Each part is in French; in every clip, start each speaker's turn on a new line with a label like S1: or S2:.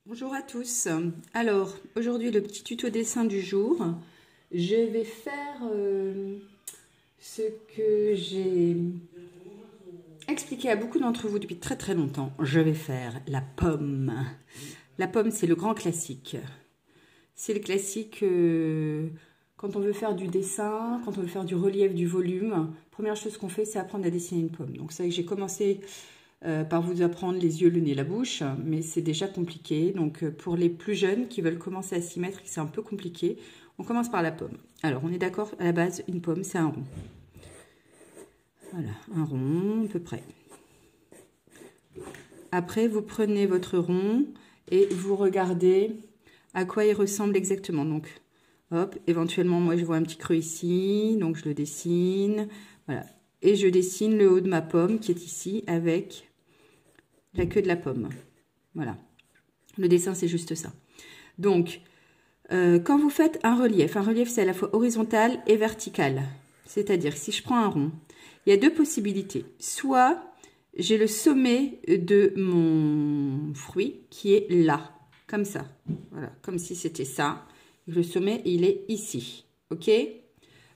S1: Bonjour à tous. Alors, aujourd'hui, le petit tuto dessin du jour. Je vais faire ce que j'ai expliqué à beaucoup d'entre vous depuis très très longtemps. Je vais faire la pomme. La pomme, c'est le grand classique. C'est le classique quand on veut faire du dessin, quand on veut faire du relief, du volume. Première chose qu'on fait, c'est apprendre à dessiner une pomme. Donc, c'est vrai que j'ai commencé par vous apprendre les yeux, le nez, la bouche, mais c'est déjà compliqué. Donc pour les plus jeunes qui veulent commencer à s'y mettre, c'est un peu compliqué, on commence par la pomme. Alors on est d'accord, à la base, une pomme, c'est un rond. Voilà, un rond à peu près. Après, vous prenez votre rond et vous regardez à quoi il ressemble exactement. Donc, hop, éventuellement, moi je vois un petit creux ici, donc je le dessine. Voilà, et je dessine le haut de ma pomme qui est ici avec la queue de la pomme. Voilà. Le dessin, c'est juste ça. Donc, quand vous faites un relief c'est à la fois horizontal et vertical. C'est-à-dire, si je prends un rond, il y a deux possibilités. Soit, j'ai le sommet de mon fruit qui est là, comme ça. Voilà, comme si c'était ça. Le sommet, il est ici. OK?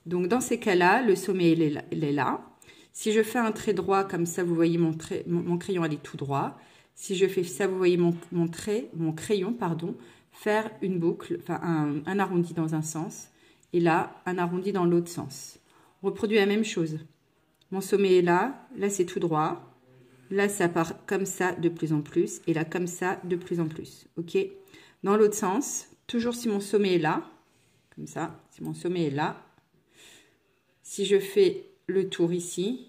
S1: Donc, dans ces cas-là, le sommet, il est là. Si je fais un trait droit comme ça, vous voyez mon crayon aller tout droit. Si je fais ça, vous voyez mon crayon, pardon, faire une boucle, enfin un arrondi dans un sens. Et là, un arrondi dans l'autre sens. On reproduit la même chose. Mon sommet est là, là c'est tout droit. Là, ça part comme ça de plus en plus. Et là, comme ça de plus en plus. OK? Dans l'autre sens, toujours si mon sommet est là, comme ça, si mon sommet est là. Si je fais le tour ici,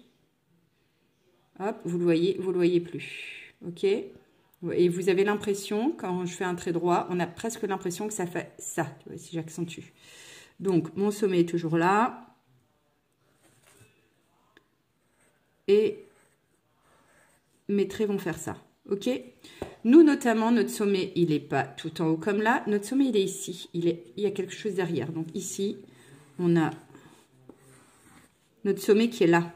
S1: hop, vous le voyez plus. OK? Et vous avez l'impression, quand je fais un trait droit, on a presque l'impression que ça fait ça, tu vois, si j'accentue. Donc, mon sommet est toujours là. Et mes traits vont faire ça. OK? Nous, notamment, notre sommet, il n'est pas tout en haut comme là. Notre sommet, il est ici. Il y a quelque chose derrière. Donc, ici, on a notre sommet qui est là.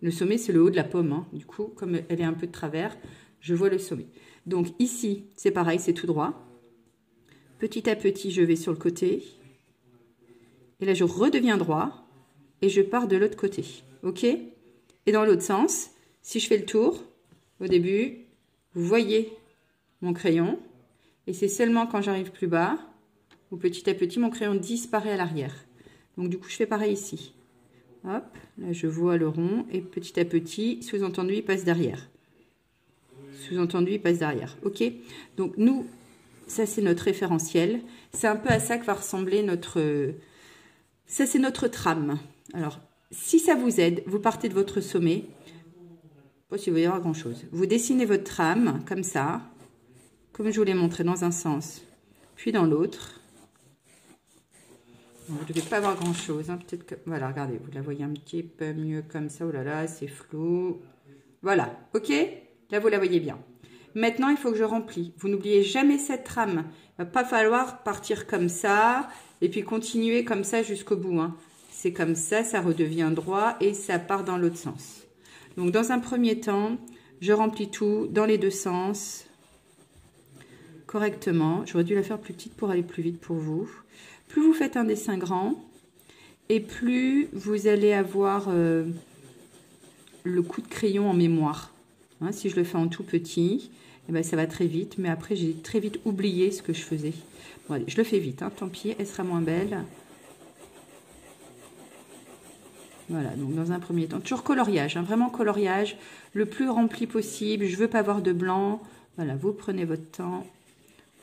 S1: Le sommet, c'est le haut de la pomme. Hein. Du coup, comme elle est un peu de travers, je vois le sommet. Donc ici, c'est pareil, c'est tout droit. Petit à petit, je vais sur le côté. Et là, je redeviens droit. Et je pars de l'autre côté. OK? Et dans l'autre sens, si je fais le tour, au début, vous voyez mon crayon. Et c'est seulement quand j'arrive plus bas, où petit à petit, mon crayon disparaît à l'arrière. Donc du coup, je fais pareil ici. Hop, là je vois le rond et petit à petit, sous-entendu, il passe derrière. Sous-entendu, il passe derrière. OK? Donc nous, ça c'est notre référentiel. C'est un peu à ça que va ressembler notre... Ça c'est notre trame. Alors, si ça vous aide, vous partez de votre sommet. Pas si vous voyez grand-chose. Vous dessinez votre trame, comme ça. Comme je vous l'ai montré, dans un sens, puis dans l'autre. Vous ne devez pas avoir grand chose, hein. Peut-être que... Voilà, regardez, vous la voyez un petit peu mieux comme ça. Oh là là, c'est flou. Voilà, ok? Là, vous la voyez bien. Maintenant, il faut que je remplis. Vous n'oubliez jamais cette trame. Il ne va pas falloir partir comme ça et puis continuer comme ça jusqu'au bout. Hein. C'est comme ça redevient droit et ça part dans l'autre sens. Donc, dans un premier temps, je remplis tout dans les deux sens correctement. J'aurais dû la faire plus petite pour aller plus vite pour vous. Plus vous faites un dessin grand et plus vous allez avoir le coup de crayon en mémoire. Hein, si je le fais en tout petit, eh ben, ça va très vite. Mais après, j'ai très vite oublié ce que je faisais. Bon, allez, je le fais vite. Hein, tant pis, elle sera moins belle. Voilà, donc dans un premier temps, toujours coloriage, hein, vraiment coloriage, le plus rempli possible. Je ne veux pas avoir de blanc. Voilà, vous prenez votre temps,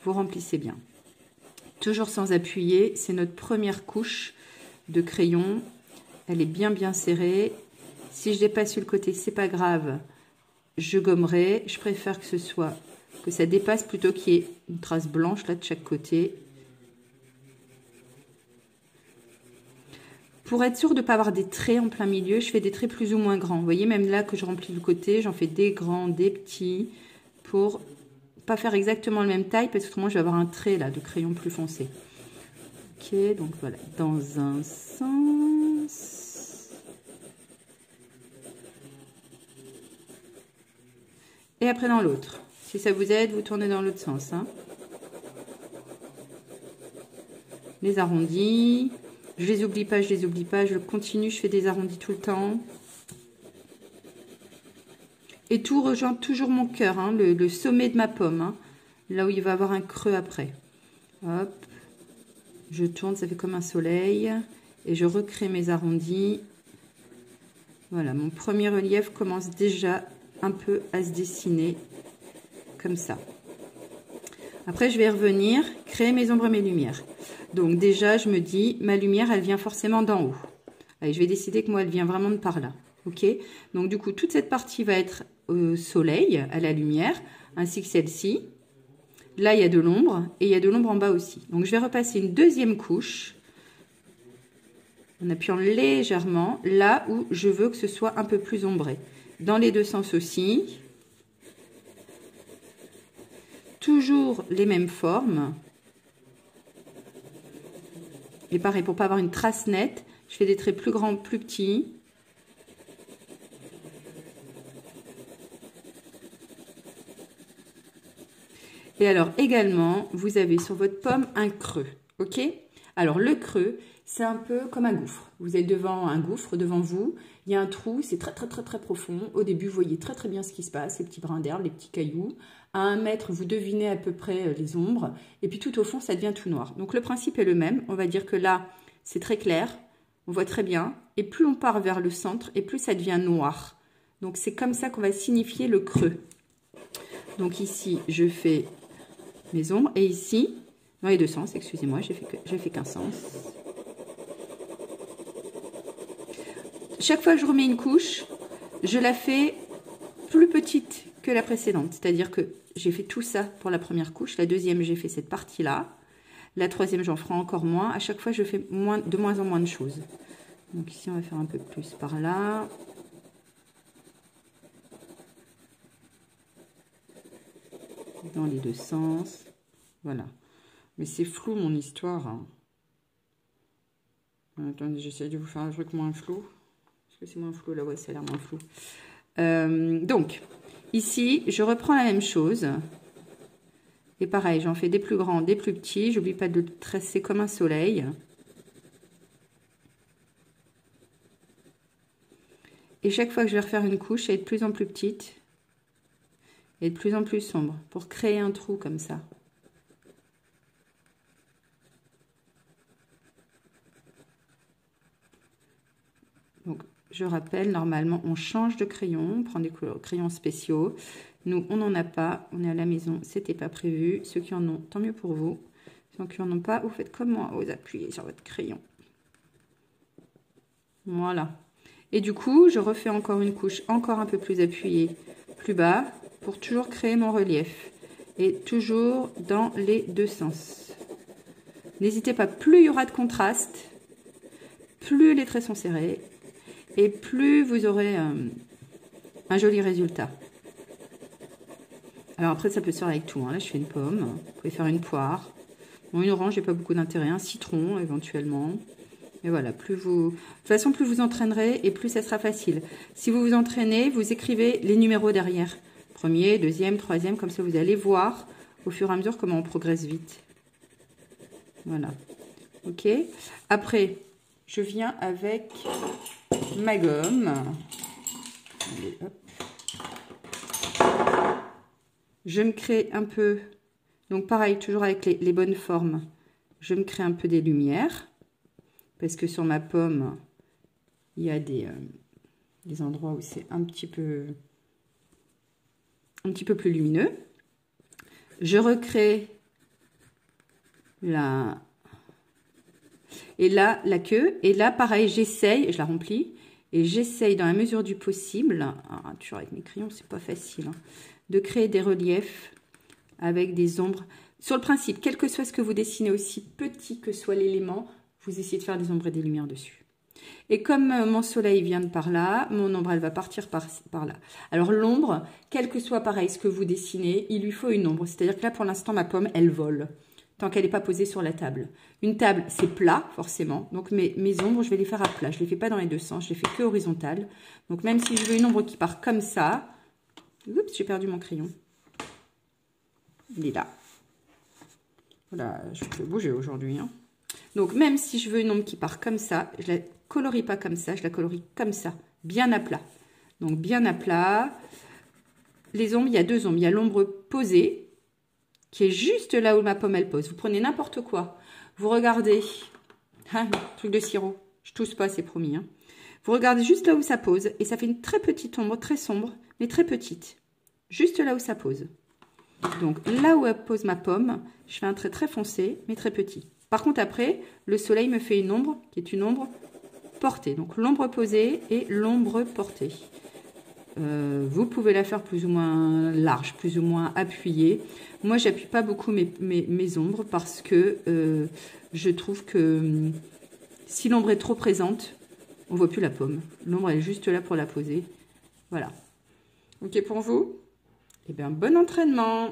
S1: vous remplissez bien. Toujours sans appuyer, c'est notre première couche de crayon. Elle est bien serrée. Si je dépasse sur le côté, c'est pas grave. Je gommerai. Je préfère que ça dépasse plutôt qu'il y ait une trace blanche là de chaque côté. Pour être sûr de ne pas avoir des traits en plein milieu, je fais des traits plus ou moins grands. Vous voyez, même là que je remplis le côté, j'en fais des grands, des petits, pour pas faire exactement la même taille, parce que autrement je vais avoir un trait là de crayon plus foncé. Ok, donc voilà, dans un sens. Et après dans l'autre. Si ça vous aide, vous tournez dans l'autre sens. Hein. Les arrondis. Je les oublie pas, je les oublie pas. Je continue, je fais des arrondis tout le temps. Et tout rejoint toujours mon cœur, hein, le sommet de ma pomme. Hein, là où il va avoir un creux après. Hop. Je tourne, ça fait comme un soleil. Et je recrée mes arrondis. Voilà, mon premier relief commence déjà un peu à se dessiner. Comme ça. Après, je vais revenir, créer mes ombres et mes lumières. Donc déjà, je me dis, ma lumière, elle vient forcément d'en haut. Allez, je vais décider que moi, elle vient vraiment de par là. Ok? Donc du coup, toute cette partie va être au soleil, à la lumière, ainsi que celle-ci. Là, il y a de l'ombre, et il y a de l'ombre en bas aussi. Donc je vais repasser une deuxième couche, en appuyant légèrement, là où je veux que ce soit un peu plus ombré. Dans les deux sens aussi. Toujours les mêmes formes. Et pareil, pour pas avoir une trace nette, je fais des traits plus grands, plus petits. Et alors également, vous avez sur votre pomme un creux. Ok? Alors le creux, c'est un peu comme un gouffre. Vous êtes devant un gouffre, devant vous. Il y a un trou, c'est très profond. Au début, vous voyez très bien ce qui se passe, les petits brins d'herbe, les petits cailloux. À 1 mètre, vous devinez à peu près les ombres. Et puis tout au fond, ça devient tout noir. Donc le principe est le même. On va dire que là, c'est très clair. On voit très bien. Et plus on part vers le centre, et plus ça devient noir. Donc c'est comme ça qu'on va signifier le creux. Donc ici, je fais mes ombres. Et ici, dans les deux sens, excusez-moi, j'ai fait qu'un sens. Chaque fois que je remets une couche, je la fais plus petite que la précédente. C'est-à-dire que j'ai fait tout ça pour la première couche. La deuxième, j'ai fait cette partie-là. La troisième, j'en ferai encore moins. À chaque fois, je fais de moins en moins de choses. Donc ici, on va faire un peu plus par là. Dans les deux sens. Voilà. Mais c'est flou, mon histoire. Hein. Attendez, j'essaie de vous faire un truc moins flou. Est-ce que c'est moins flou? Là, ouais, ça a l'air moins flou. Donc, ici, je reprends la même chose. Et pareil, j'en fais des plus grands, des plus petits. J'oublie pas de tracer comme un soleil. Et chaque fois que je vais refaire une couche, elle est de plus en plus petite. Et de plus en plus sombre. Pour créer un trou comme ça. Donc, je rappelle, normalement, on change de crayon. On prend des crayons spéciaux. Nous, on n'en a pas. On est à la maison. C'était pas prévu. Ceux qui en ont, tant mieux pour vous. Ceux qui n'en ont pas, vous faites comme moi. Vous appuyez sur votre crayon. Voilà. Et du coup, je refais encore une couche encore un peu plus appuyée, plus bas, pour toujours créer mon relief. Et toujours dans les deux sens. N'hésitez pas, plus il y aura de contraste, plus les traits sont serrés, et plus vous aurez un joli résultat. Alors après, ça peut se faire avec tout. Hein. Là, je fais une pomme. Vous pouvez faire une poire. Bon, une orange, j'ai pas beaucoup d'intérêt. Un citron, éventuellement. Et voilà, de toute façon, plus vous entraînerez et plus ça sera facile. Si vous vous entraînez, vous écrivez les numéros derrière. Premier, deuxième, troisième, comme ça vous allez voir au fur et à mesure comment on progresse vite. Voilà. Ok. Après, je viens avec ma gomme. Allez, hop. Je me crée un peu, donc pareil, toujours avec les bonnes formes. Je me crée un peu des lumières. Parce que sur ma pomme, il y a des endroits où c'est un petit peu plus lumineux. Je recrée la queue. Et là, pareil, j'essaye, je la remplis. Et j'essaye, dans la mesure du possible, toujours avec mes crayons, c'est pas facile, hein, de créer des reliefs avec des ombres. Sur le principe, quel que soit ce que vous dessinez, aussi petit que soit l'élément, vous essayez de faire des ombres et des lumières dessus. Et comme mon soleil vient de par là, mon ombre, elle va partir par là. Alors l'ombre, quel que soit pareil ce que vous dessinez, il lui faut une ombre. C'est-à-dire que là, pour l'instant, ma pomme, elle vole. Tant qu'elle n'est pas posée sur la table. Une table, c'est plat, forcément. Donc mes ombres, je vais les faire à plat. Je ne les fais pas dans les deux sens, je les fais que horizontales. Donc même si je veux une ombre qui part comme ça... Oups, j'ai perdu mon crayon. Il est là. Voilà, je peux bouger aujourd'hui. Hein. Donc, même si je veux une ombre qui part comme ça, je la colorie pas comme ça, je la colorie comme ça, bien à plat. Donc, bien à plat. Les ombres, il y a deux ombres. Il y a l'ombre posée, qui est juste là où ma pomme, elle pose. Vous prenez n'importe quoi. Vous regardez. Ah, truc de sirop. Je tousse pas, c'est promis. Hein. Vous regardez juste là où ça pose. Et ça fait une très petite ombre, très sombre, mais très petite. Juste là où ça pose. Donc, là où pose ma pomme, je fais un trait très foncé, mais très petit. Par contre, après, le soleil me fait une ombre qui est une ombre portée. Donc, l'ombre posée et l'ombre portée. Vous pouvez la faire plus ou moins large, plus ou moins appuyée. Moi, j'appuie pas beaucoup mes ombres parce que je trouve que si l'ombre est trop présente, on voit plus la pomme. L'ombre est juste là pour la poser. Voilà. Ok pour vous? Eh bien, bon entraînement!